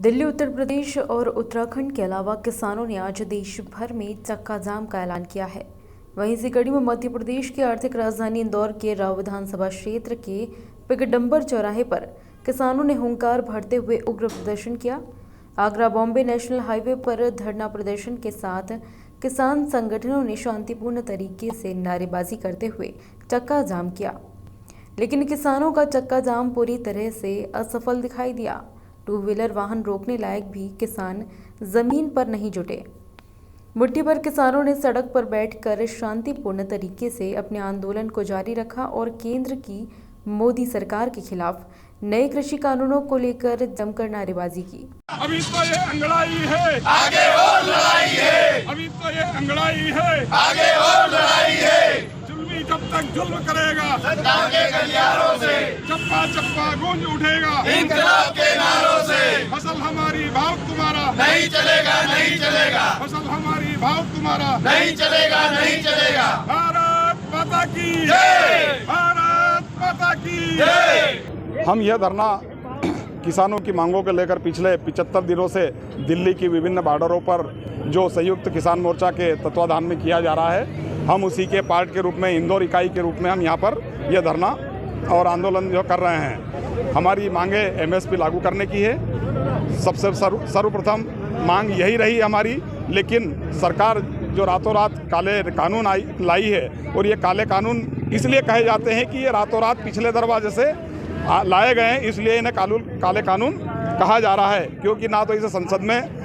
दिल्ली, उत्तर प्रदेश और उत्तराखंड के अलावा किसानों ने आज देश भर में चक्का जाम का ऐलान किया है। वहीं इसी कड़ी में मध्य प्रदेश की आर्थिक राजधानी इंदौर के राव विधानसभा क्षेत्र के पिगडम्बर चौराहे पर किसानों ने हुंकार भरते हुए उग्र प्रदर्शन किया। आगरा बॉम्बे नेशनल हाईवे पर धरना प्रदर्शन के साथ किसान संगठनों ने शांतिपूर्ण तरीके से नारेबाजी करते हुए चक्का जाम किया, लेकिन किसानों का चक्का जाम पूरी तरह से असफल दिखाई दिया। टू व्हीलर वाहन रोकने लायक भी किसान जमीन पर नहीं जुटे। मुट्ठी भर किसानों ने सड़क पर बैठकर शांतिपूर्ण तरीके से अपने आंदोलन को जारी रखा और केंद्र की मोदी सरकार के खिलाफ नए कृषि कानूनों को लेकर जमकर नारेबाजी की। अभी तो ये अंगड़ाई है, आगे और लड़ाई है। अभी तो ये अंगड़ाई है, आगे और लड़ाई है। जुल्मी जब तक जुल्म करेगा, सत्ता के गलियारों से चप्पा चप्पा गूंज उठेगा। इंकलाब के नारों से फसल हमारी भाव तुम्हारा नहीं चलेगा, नहीं चलेगा, फसल हमारी भाव तुम्हारा नहीं चलेगा, नहीं चलेगा। भारत माता की जय, भारत माता की जय। हम यह धरना किसानों की मांगों को लेकर पिछले 75 दिनों से दिल्ली की विभिन्न बॉर्डरों पर जो संयुक्त किसान मोर्चा के तत्वाधान में किया जा रहा है, हम उसी के पार्ट के रूप में इंदौर इकाई के रूप में हम यहाँ पर यह धरना और आंदोलन जो कर रहे हैं। हमारी मांगे एमएसपी लागू करने की है। सबसे सर्वप्रथम मांग यही रही हमारी, लेकिन सरकार जो रातों रात काले कानून लाई है, और ये काले कानून इसलिए कहे जाते हैं कि ये रातों रात पिछले दरवाजे से लाए गए हैं, इसलिए इन्हें काले कानून कहा जा रहा है, क्योंकि ना तो इसे संसद में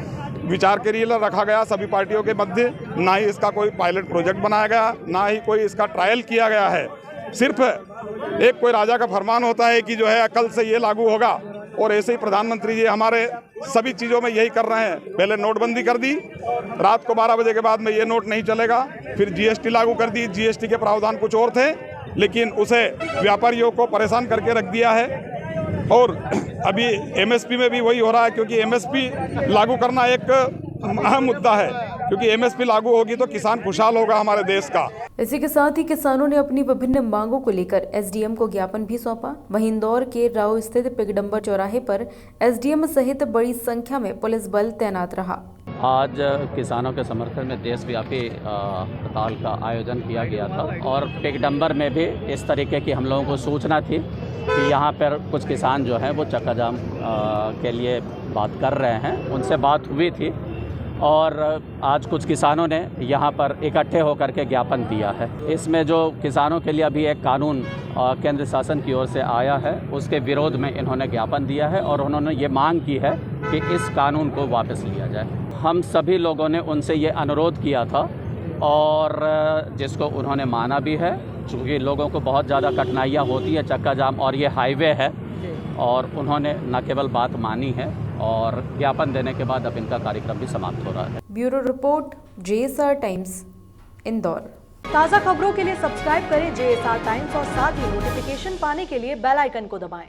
विचार के लिए रखा गया सभी पार्टियों के मध्य, ना ही इसका कोई पायलट प्रोजेक्ट बनाया गया, ना ही कोई इसका ट्रायल किया गया है। सिर्फ एक कोई राजा का फरमान होता है कि जो है कल से ये लागू होगा, और ऐसे ही प्रधानमंत्री जी हमारे सभी चीज़ों में यही कर रहे हैं। पहले नोटबंदी कर दी, रात को 12 बजे के बाद में ये नोट नहीं चलेगा, फिर जीएसटी लागू कर दी। जीएसटी के प्रावधान कुछ और थे, लेकिन उसे व्यापारियों को परेशान करके रख दिया है। और अभी एमएसपी में भी वही हो रहा है, क्योंकि एमएसपी लागू करना एक अहम मुद्दा है, क्योंकि एमएसपी लागू होगी तो किसान खुशहाल होगा हमारे देश का। इसी के साथ ही किसानों ने अपनी विभिन्न मांगों को लेकर एसडीएम को ज्ञापन भी सौंपा। वहीं इंदौर के राव स्थित पिगडम्बर चौराहे पर एसडीएम सहित बड़ी संख्या में पुलिस बल तैनात रहा। आज किसानों के समर्थन में देशव्यापी हड़ताल का आयोजन किया गया था, और पिगडम्बर में भी इस तरीके की हम लोगों को सूचना थी कि यहाँ पर कुछ किसान जो हैं वो चक्का जाम के लिए बात कर रहे हैं। उनसे बात हुई थी, और आज कुछ किसानों ने यहाँ पर इकट्ठे होकर के ज्ञापन दिया है। इसमें जो किसानों के लिए अभी एक कानून केंद्र शासन की ओर से आया है, उसके विरोध में इन्होंने ज्ञापन दिया है, और उन्होंने ये मांग की है कि इस कानून को वापस लिया जाए। हम सभी लोगों ने उनसे ये अनुरोध किया था, और जिसको उन्होंने माना भी है, क्योंकि लोगों को बहुत ज़्यादा कठिनाइयाँ होती है चक्का जाम, और ये हाईवे है, और उन्होंने न केवल बात मानी है, और ज्ञापन देने के बाद अब इनका कार्यक्रम भी समाप्त हो रहा है। Bureau report, JSR times, Indore. ताज़ा खबरों के लिए सब्सक्राइब करें जेएसआर टाइम्स और साथ ही नोटिफिकेशन पाने के लिए बेल आइकन को दबाएं।